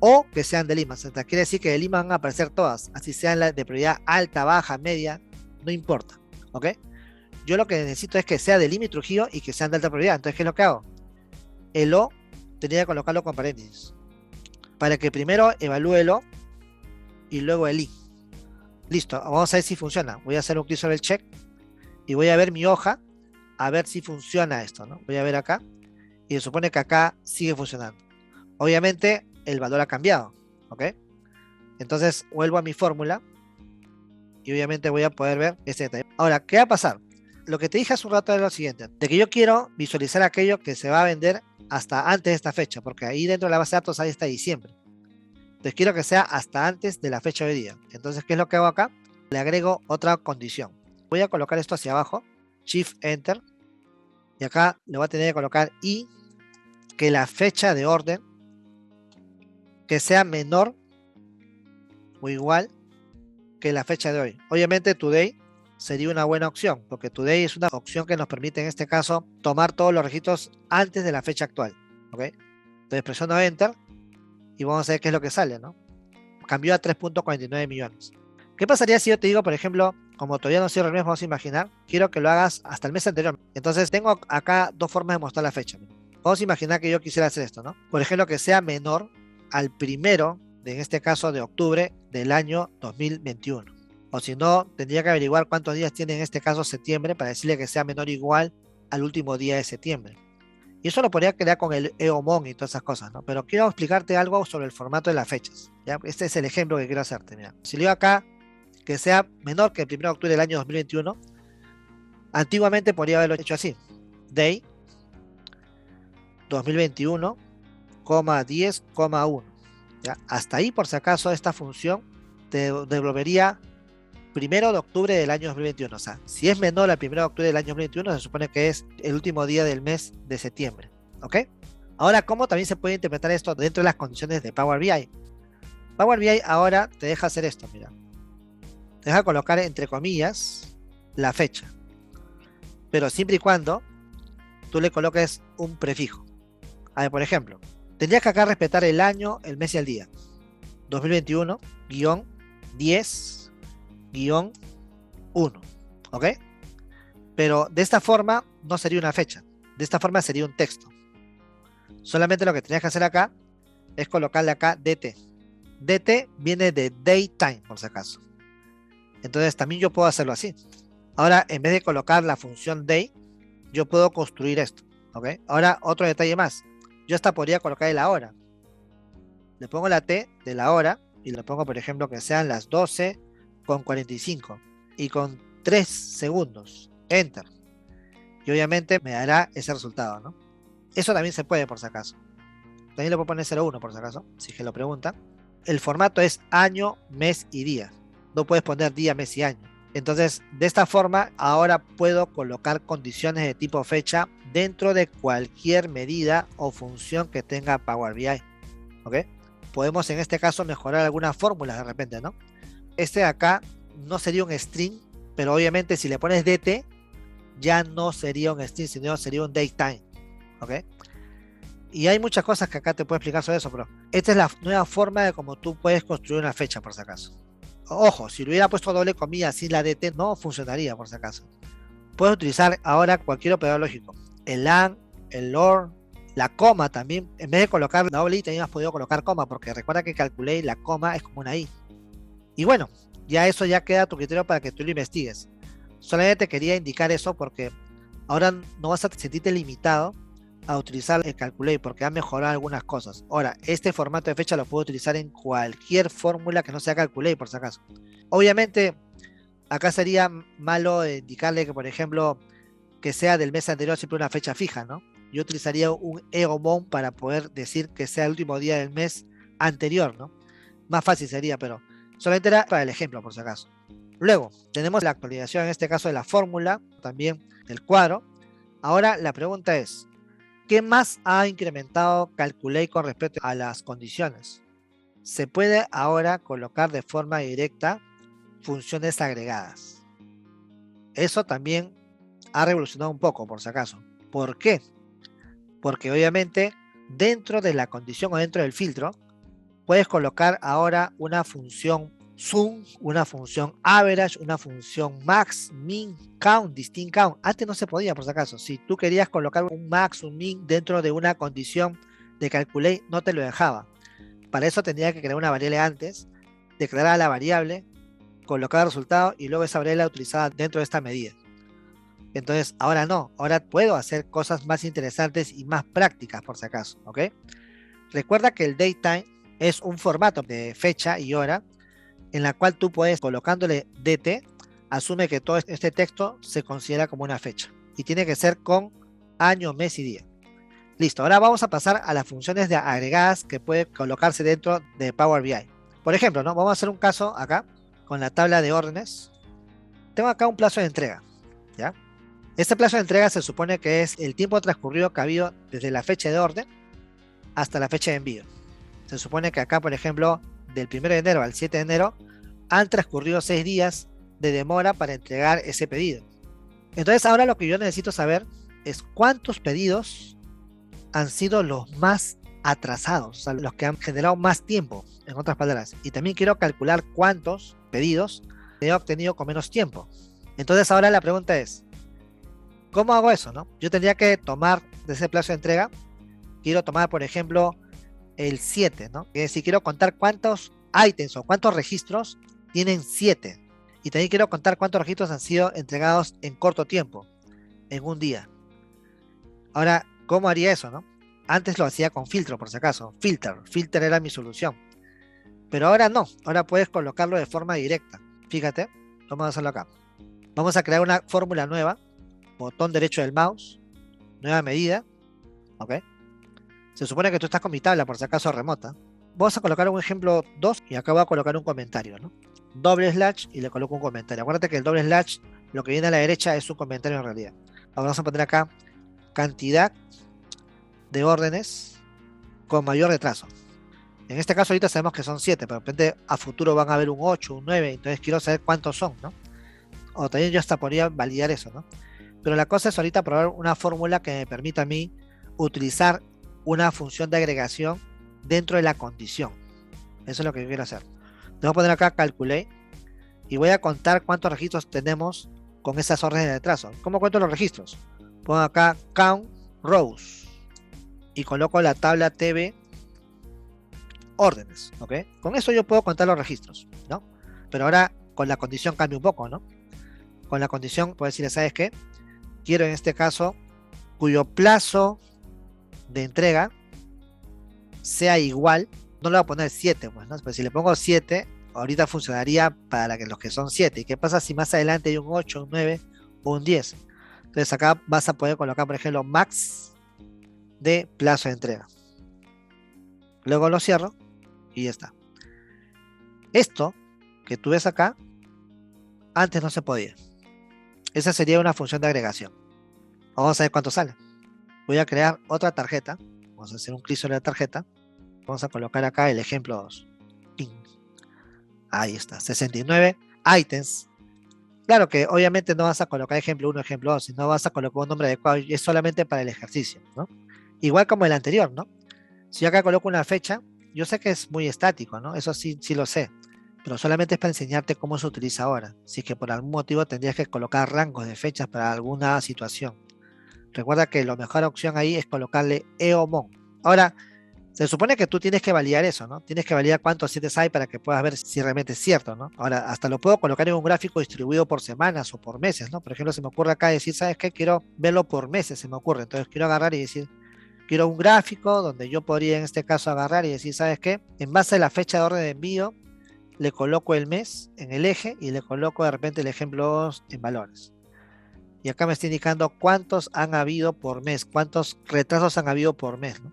S1: O que sean de Lima. O sea, quiere decir que de Lima van a aparecer todas. Así sean de prioridad alta, baja, media. No importa. ¿Ok? Yo lo que necesito es que sea de Lima y Trujillo y que sean de alta prioridad. Entonces, ¿qué es lo que hago? El O tendría que colocarlo con paréntesis. Para que primero evalúe el O y luego el I. Listo. Vamos a ver si funciona. Voy a hacer un clic sobre el check y voy a ver mi hoja a ver si funciona esto, ¿no? Voy a ver acá y se supone que acá sigue funcionando. Obviamente el valor ha cambiado, ¿ok? Entonces vuelvo a mi fórmula y obviamente voy a poder ver este detalle. Ahora, ¿qué va a pasar? Lo que te dije hace un rato es lo siguiente, de que yo quiero visualizar aquello que se va a vender hasta antes de esta fecha, porque ahí dentro de la base de datos ahí está diciembre. Entonces quiero que sea hasta antes de la fecha de hoy día. Entonces, ¿qué es lo que hago acá? Le agrego otra condición. Voy a colocar esto hacia abajo, Shift Enter, y acá le voy a tener que colocar y que la fecha de orden que sea menor o igual que la fecha de hoy. Obviamente Today sería una buena opción, porque Today es una opción que nos permite en este caso tomar todos los registros antes de la fecha actual. ¿Ok? Entonces presiono Enter y vamos a ver qué es lo que sale, ¿no? Cambió a 3.49 millones. ¿Qué pasaría si yo te digo, por ejemplo, como todavía no cierro el mes, vamos a imaginar, quiero que lo hagas hasta el mes anterior? Entonces tengo acá dos formas de mostrar la fecha. Vamos a imaginar que yo quisiera hacer esto, ¿no? Por ejemplo, que sea menor al primero, en este caso de octubre del año 2021. O si no, tendría que averiguar cuántos días tiene en este caso septiembre para decirle que sea menor o igual al último día de septiembre. Y eso lo podría crear con el EOMON y todas esas cosas, ¿no? Pero quiero explicarte algo sobre el formato de las fechas, ¿ya? Este es el ejemplo que quiero hacerte, mira. Si le digo acá que sea menor que el 1 de octubre del año 2021, antiguamente podría haberlo hecho así. Day 2021, 10,1. ¿Ya? Hasta ahí, por si acaso, esta función te devolvería 1 de octubre del año 2021. O sea, si es menor al 1 de octubre del año 2021, se supone que es el último día del mes de septiembre. ¿Ok? Ahora, ¿cómo también se puede interpretar esto dentro de las condiciones de Power BI? Power BI ahora te deja hacer esto, mira. Te deja colocar entre comillas la fecha. Pero siempre y cuando tú le coloques un prefijo. A ver, por ejemplo, tendrías que acá respetar el año, el mes y el día. 2021-10-1. ¿Ok? Pero de esta forma no sería una fecha. De esta forma sería un texto. Solamente lo que tendrías que hacer acá es colocarle acá DT. DT viene de Daytime, por si acaso. Entonces también yo puedo hacerlo así. Ahora, en vez de colocar la función day, yo puedo construir esto. ¿Ok? Ahora, otro detalle más. Yo hasta podría colocar la hora. Le pongo la T de la hora y le pongo, por ejemplo, que sean las 12:45 y con 3 segundos. Enter. Y obviamente me dará ese resultado, ¿no? Eso también se puede, por si acaso. También le puedo poner 01, por si acaso, si que lo preguntan. El formato es año, mes y día. No puedes poner día, mes y año. Entonces, de esta forma, ahora puedo colocar condiciones de tipo fecha dentro de cualquier medida o función que tenga Power BI. ¿Ok? Podemos en este caso mejorar algunas fórmulas de repente, ¿no? Este de acá no sería un string, pero obviamente si le pones DT, ya no sería un string, sino sería un datetime. ¿Ok? Y hay muchas cosas que acá te puedo explicar sobre eso, pero esta es la nueva forma de cómo tú puedes construir una fecha, por si acaso. Ojo, si lo hubiera puesto doble comilla sin la DT, no funcionaría, por si acaso. Puedes utilizar ahora cualquier operador lógico. El AND, el OR, la coma también. En vez de colocar la doble I, también has podido colocar coma, porque recuerda que calculé la coma es como una I. Y bueno, ya eso ya queda a tu criterio para que tú lo investigues. Solamente te quería indicar eso porque ahora no vas a sentirte limitado a utilizar el Calculate porque ha mejorado algunas cosas. Ahora, este formato de fecha lo puedo utilizar en cualquier fórmula que no sea Calculate, por si acaso. Obviamente, acá sería malo indicarle que, por ejemplo, que sea del mes anterior siempre una fecha fija, ¿no? Yo utilizaría un EOMON para poder decir que sea el último día del mes anterior, ¿no? Más fácil sería, pero solamente era para el ejemplo, por si acaso. Luego, tenemos la actualización, en este caso de la fórmula, también del cuadro. Ahora la pregunta es, ¿qué más ha incrementado Calculate con respecto a las condiciones? Se puede ahora colocar de forma directa funciones agregadas. Eso también ha revolucionado un poco, por si acaso. ¿Por qué? Porque obviamente dentro de la condición o dentro del filtro, puedes colocar ahora una función sum, una función average, una función max, min, count, distinct count. Antes no se podía, por si acaso. Si tú querías colocar un max, un min dentro de una condición de calculate, no te lo dejaba. Para eso tendría que crear una variable antes, declarar la variable, colocar el resultado y luego esa variable la utilizada dentro de esta medida. Entonces, ahora no, ahora puedo hacer cosas más interesantes y más prácticas, por si acaso, ¿ok? Recuerda que el datetime es un formato de fecha y hora en la cual tú puedes, colocándole DT, asume que todo este texto se considera como una fecha y tiene que ser con año, mes y día. Listo, ahora vamos a pasar a las funciones de agregadas que puede colocarse dentro de Power BI. Por ejemplo, ¿no? Vamos a hacer un caso acá con la tabla de órdenes. Tengo acá un plazo de entrega, ¿ya? Este plazo de entrega se supone que es el tiempo transcurrido que ha habido desde la fecha de orden hasta la fecha de envío. Se supone que acá, por ejemplo, del 1 de enero al 7 de enero, han transcurrido 6 días de demora para entregar ese pedido. Entonces ahora lo que yo necesito saber es cuántos pedidos han sido los más atrasados, o sea, los que han generado más tiempo, en otras palabras. Y también quiero calcular cuántos pedidos he obtenido con menos tiempo. Entonces ahora la pregunta es, ¿cómo hago eso, no? Yo tendría que tomar de ese plazo de entrega, quiero tomar, por ejemplo, el 7, ¿no? Que si quiero contar cuántos ítems o cuántos registros tienen 7. Y también quiero contar cuántos registros han sido entregados en corto tiempo, en un día. Ahora, ¿cómo haría eso, no? Antes lo hacía con filtro, por si acaso. Filter era mi solución. Pero ahora no, ahora puedes colocarlo de forma directa. Fíjate, vamos a hacerlo acá. Vamos a crear una fórmula nueva, botón derecho del mouse, nueva medida, ¿ok? Se supone que tú estás con mi tabla, por si acaso remota. Vamos a colocar un ejemplo 2 y acá voy a colocar un comentario, ¿no? Doble slash y le coloco un comentario. Acuérdate que el doble slash, lo que viene a la derecha es un comentario en realidad. Ahora vamos a poner acá cantidad de órdenes con mayor retraso. En este caso ahorita sabemos que son 7, pero de repente a futuro van a haber un 8, un 9, entonces quiero saber cuántos son, ¿no? O también yo hasta podría validar eso, ¿no? Pero la cosa es ahorita probar una fórmula que me permita a mí utilizar una función de agregación dentro de la condición. Eso es lo que yo quiero hacer. Voy a poner acá calculate y voy a contar cuántos registros tenemos con esas órdenes de retraso. ¿Cómo cuento los registros? Pongo acá count rows y coloco la tabla TB órdenes, ¿ok? Con eso yo puedo contar los registros, ¿no? Pero ahora con la condición cambia un poco, ¿no? Con la condición puedo decirle, ¿sabes qué? Quiero en este caso cuyo plazo de entrega sea igual, no le voy a poner 7, pues, ¿no? Pues si le pongo 7, ahorita funcionaría para los que son 7. ¿Y qué pasa si más adelante hay un 8, un 9 o un 10? Entonces acá vas a poder colocar, por ejemplo, max de plazo de entrega. Luego lo cierro y ya está. Esto que tú ves acá, antes no se podía. Esa sería una función de agregación. Vamos a ver cuánto sale. Voy a crear otra tarjeta. Vamos a hacer un clic sobre la tarjeta. Vamos a colocar acá el ejemplo 2. Ahí está, 69 ítems Claro que obviamente no vas a colocar ejemplo 1, ejemplo 2, sino vas a colocar un nombre adecuado y es solamente para el ejercicio, ¿no? Igual como el anterior, ¿no? Si yo acá coloco una fecha, yo sé que es muy estático, ¿no? Eso sí, sí lo sé, pero solamente es para enseñarte cómo se utiliza ahora. Si es que por algún motivo tendrías que colocar rangos de fechas para alguna situación. Recuerda que la mejor opción ahí es colocarle EOMON. Ahora, se supone que tú tienes que validar eso, ¿no? Tienes que validar cuántos 7 hay para que puedas ver si realmente es cierto, ¿no? Ahora, hasta lo puedo colocar en un gráfico distribuido por semanas o por meses, ¿no? Por ejemplo, se me ocurre acá decir, ¿sabes qué? Quiero verlo por meses, se me ocurre. Entonces, quiero agarrar y decir, quiero un gráfico donde yo podría en este caso agarrar y decir, ¿sabes qué? En base a la fecha de orden de envío, le coloco el mes en el eje y le coloco de repente el ejemplo 2 en valores. Y acá me está indicando cuántos han habido por mes, cuántos retrasos han habido por mes, ¿no?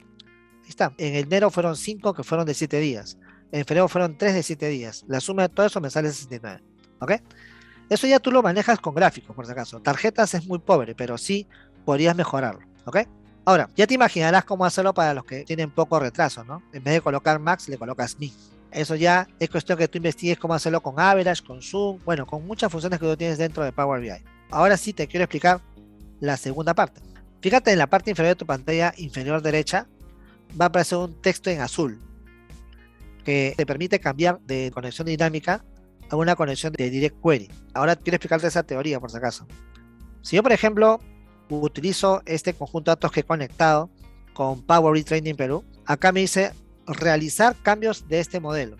S1: Ahí está. En enero fueron 5 que fueron de 7 días. En febrero fueron 3 de 7 días. La suma de todo eso me sale 69. ¿Ok? Eso ya tú lo manejas con gráficos, por si acaso. Tarjetas es muy pobre, pero sí podrías mejorarlo. ¿Ok? Ahora, ya te imaginarás cómo hacerlo para los que tienen poco retraso, ¿no? En vez de colocar max, le colocas min. Eso ya es cuestión que tú investigues cómo hacerlo con average, con zoom, bueno, con muchas funciones que tú tienes dentro de Power BI. Ahora sí te quiero explicar la segunda parte. Fíjate en la parte inferior de tu pantalla inferior derecha, va a aparecer un texto en azul que te permite cambiar de conexión dinámica a una conexión de Direct Query. Ahora quiero explicarte esa teoría por si acaso. Si yo, por ejemplo, utilizo este conjunto de datos que he conectado con Power BI Training Perú, acá me dice realizar cambios de este modelo.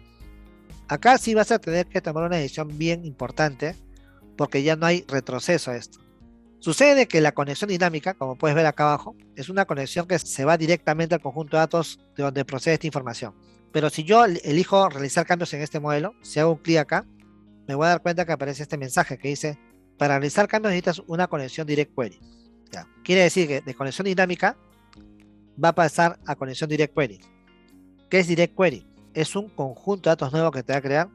S1: Acá sí vas a tener que tomar una decisión bien importante porque ya no hay retroceso a esto. Sucede que la conexión dinámica, como puedes ver acá abajo, es una conexión que se va directamente al conjunto de datos de donde procede esta información. Pero si yo elijo realizar cambios en este modelo, si hago un clic acá, me voy a dar cuenta que aparece este mensaje que dice, para realizar cambios necesitas una conexión Direct Query. Ya. Quiere decir que de conexión dinámica va a pasar a conexión Direct Query. ¿Qué es Direct Query? Es un conjunto de datos nuevos que te va a crear,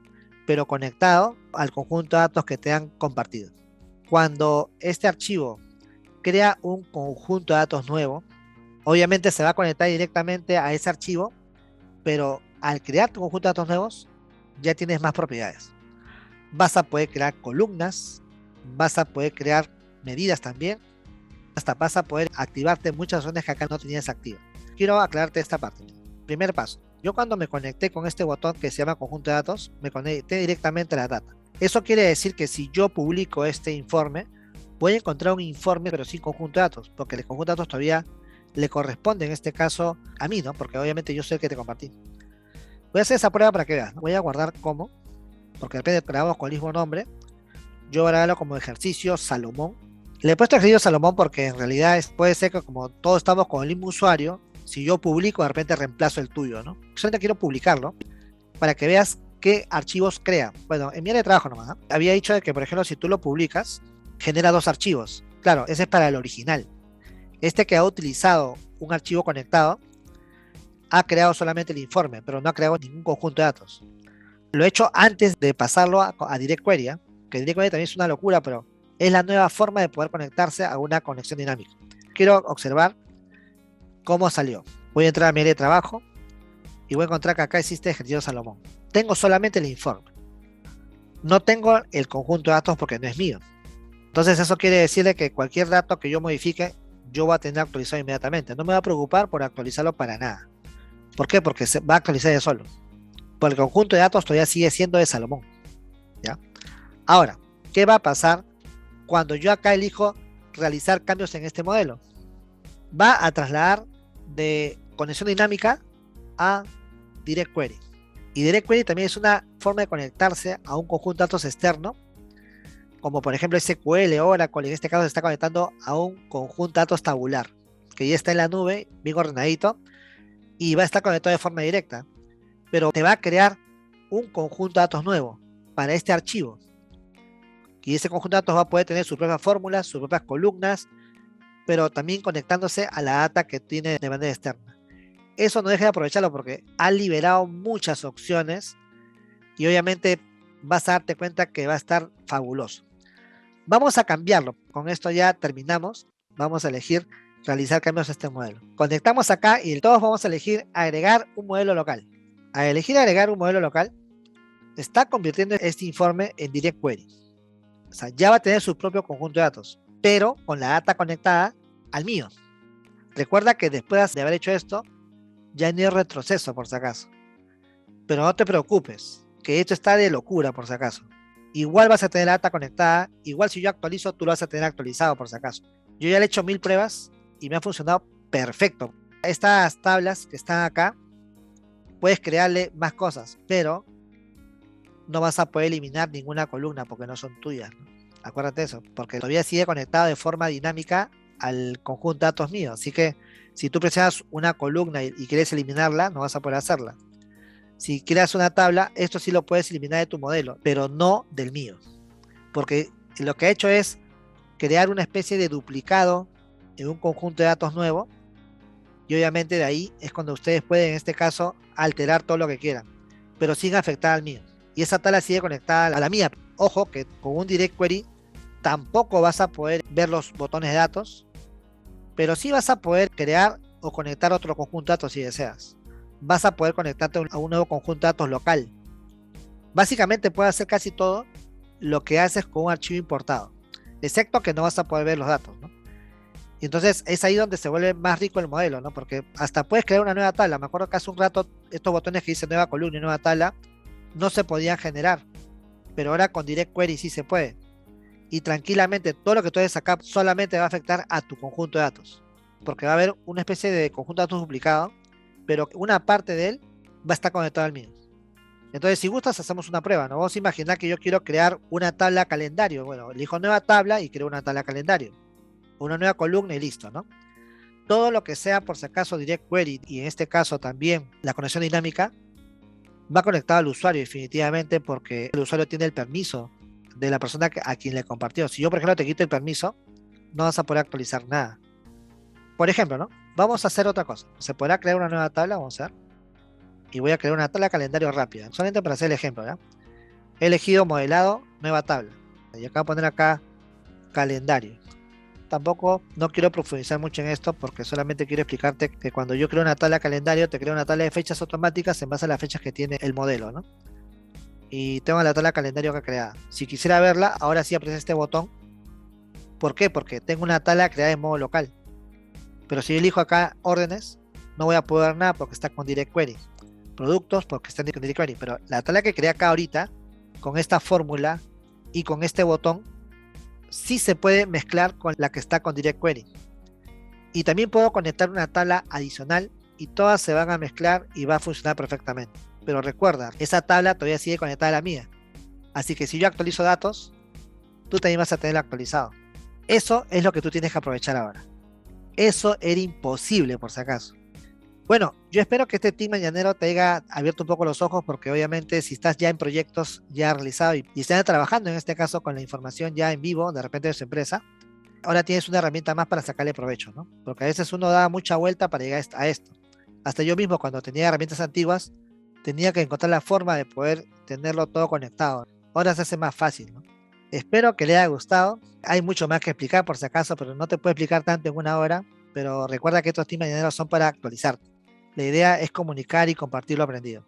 S1: pero conectado al conjunto de datos que te han compartido. Cuando este archivo crea un conjunto de datos nuevo, obviamente se va a conectar directamente a ese archivo, pero al crear tu conjunto de datos nuevos, ya tienes más propiedades. Vas a poder crear columnas, vas a poder crear medidas también, hasta vas a poder activarte muchas opciones que acá no tenías activas. Quiero aclararte esta parte. Primer paso, yo cuando me conecté con este botón que se llama conjunto de datos, me conecté directamente a la data. Eso quiere decir que si yo publico este informe, voy a encontrar un informe pero sin conjunto de datos, porque el conjunto de datos todavía le corresponde en este caso a mí, ¿no? Porque obviamente yo soy el que te compartí. Voy a hacer esa prueba para que veas, ¿no? Voy a guardar como, porque depende de grabamos con el mismo nombre. Yo voy a grabarlo como ejercicio Salomón. Le he puesto ejercicio Salomón porque en realidad puede ser que como todos estamos con el mismo usuario, si yo publico de repente reemplazo el tuyo, ¿no? Solamente quiero publicarlo para que veas qué archivos crea. Bueno, en mi área de trabajo nomás, ¿no? Había dicho de que, por ejemplo, si tú lo publicas, genera 2 archivos. Claro, ese es para el original. Este que ha utilizado un archivo conectado ha creado solamente el informe, pero no ha creado ningún conjunto de datos. Lo he hecho antes de pasarlo a Direct Query, ¿eh? Que Direct Query también es una locura, pero es la nueva forma de poder conectarse a una conexión dinámica. Quiero observar cómo salió. Voy a entrar a mi área de trabajo y voy a encontrar que acá existe ejercicio Salomón. Tengo solamente el informe. No tengo el conjunto de datos porque no es mío. Entonces eso quiere decirle que cualquier dato que yo modifique, yo voy a tener actualizado inmediatamente. No me va a preocupar por actualizarlo para nada. ¿Por qué? Porque se va a actualizar ya solo. Porque el conjunto de datos todavía sigue siendo de Salomón. ¿Ya? Ahora, ¿qué va a pasar cuando yo acá elijo realizar cambios en este modelo? Va a trasladar de conexión dinámica a Direct Query. Y Direct Query también es una forma de conectarse a un conjunto de datos externo, como por ejemplo SQL, Oracle, en este caso se está conectando a un conjunto de datos tabular, que ya está en la nube, bien ordenadito, y va a estar conectado de forma directa, pero te va a crear un conjunto de datos nuevo para este archivo. Y ese conjunto de datos va a poder tener sus propias fórmulas, sus propias columnas, pero también conectándose a la data que tiene de manera externa. Eso no deja de aprovecharlo porque ha liberado muchas opciones y obviamente vas a darte cuenta que va a estar fabuloso. Vamos a cambiarlo. Con esto ya terminamos. Vamos a elegir realizar cambios a este modelo. Conectamos acá y todos vamos a elegir agregar un modelo local. Al elegir agregar un modelo local, está convirtiendo este informe en Direct Query. O sea, ya va a tener su propio conjunto de datos, pero con la data conectada al mío. Recuerda que después de haber hecho esto, ya no hay retroceso por si acaso. Pero no te preocupes, que esto está de locura por si acaso. Igual vas a tener la data conectada, igual si yo actualizo, tú lo vas a tener actualizado por si acaso. Yo ya le he hecho 1000 pruebas y me ha funcionado perfecto. Estas tablas que están acá, puedes crearle más cosas, pero no vas a poder eliminar ninguna columna porque no son tuyas, ¿no? Acuérdate de eso, porque todavía sigue conectado de forma dinámica al conjunto de datos mío. Así que si tú presionas una columna y quieres eliminarla, no vas a poder hacerla. Si creas una tabla, esto sí lo puedes eliminar de tu modelo, pero no del mío. Porque lo que he hecho es crear una especie de duplicado en un conjunto de datos nuevo. Y obviamente de ahí es cuando ustedes pueden, en este caso, alterar todo lo que quieran, pero sin afectar al mío. Y esa tabla sigue conectada a la mía. Ojo que con un Direct Query tampoco vas a poder ver los botones de datos, pero sí vas a poder crear o conectar otro conjunto de datos si deseas. Vas a poder conectarte a un nuevo conjunto de datos local. Básicamente puedes hacer casi todo lo que haces con un archivo importado, excepto que no vas a poder ver los datos, ¿no? Y entonces es ahí donde se vuelve más rico el modelo, ¿no? Porque hasta puedes crear una nueva tabla. Me acuerdo que hace un rato estos botones que dice nueva columna y nueva tabla no se podían generar, pero ahora con Direct Query sí se puede. Y tranquilamente todo lo que tú haces acá solamente va a afectar a tu conjunto de datos, porque va a haber una especie de conjunto de datos duplicado, pero una parte de él va a estar conectado al mío. Entonces, si gustas, hacemos una prueba, ¿no? Vamos a imaginar que yo quiero crear una tabla calendario. Bueno, elijo nueva tabla y creo una tabla calendario, una nueva columna y listo, ¿no? Todo lo que sea, por si acaso, Direct Query y en este caso también la conexión dinámica, va conectado al usuario definitivamente porque el usuario tiene el permiso de la persona a quien le compartió. Si yo, por ejemplo, te quito el permiso, no vas a poder actualizar nada. Por ejemplo, ¿no? Vamos a hacer otra cosa. Se podrá crear una nueva tabla, vamos a ver. Y voy a crear una tabla calendario rápida, solamente para hacer el ejemplo, ¿ya? He elegido modelado, nueva tabla. Y acá voy a poner acá calendario. Tampoco no quiero profundizar mucho en esto porque solamente quiero explicarte que cuando yo creo una tabla calendario, te creo una tabla de fechas automáticas en base a las fechas que tiene el modelo, ¿no? Y tengo la tabla calendario acá creada. Si quisiera verla, ahora sí aprecio este botón. ¿Por qué? Porque tengo una tabla creada en modo local. Pero si yo elijo acá órdenes, no voy a poder ver nada porque está con Direct Query. Productos porque está con Direct Query. Pero la tabla que creé acá ahorita, con esta fórmula y con este botón, sí se puede mezclar con la que está con Direct Query. Y también puedo conectar una tabla adicional y todas se van a mezclar y va a funcionar perfectamente. Pero recuerda, esa tabla todavía sigue conectada a la mía. Así que si yo actualizo datos, tú también vas a tenerlo actualizado. Eso es lo que tú tienes que aprovechar ahora. Eso era imposible por si acaso. Bueno, yo espero que este team mañanero te haya abierto un poco los ojos porque obviamente si estás ya en proyectos ya realizados y estás trabajando en este caso con la información ya en vivo de repente de su empresa, ahora tienes una herramienta más para sacarle provecho, ¿no? Porque a veces uno da mucha vuelta para llegar a esto. Hasta yo mismo cuando tenía herramientas antiguas tenía que encontrar la forma de poder tenerlo todo conectado. Ahora se hace más fácil, ¿no? Espero que le haya gustado. Hay mucho más que explicar por si acaso, pero no te puedo explicar tanto en una hora. Pero recuerda que estos teams mañaneros son para actualizarte. La idea es comunicar y compartir lo aprendido.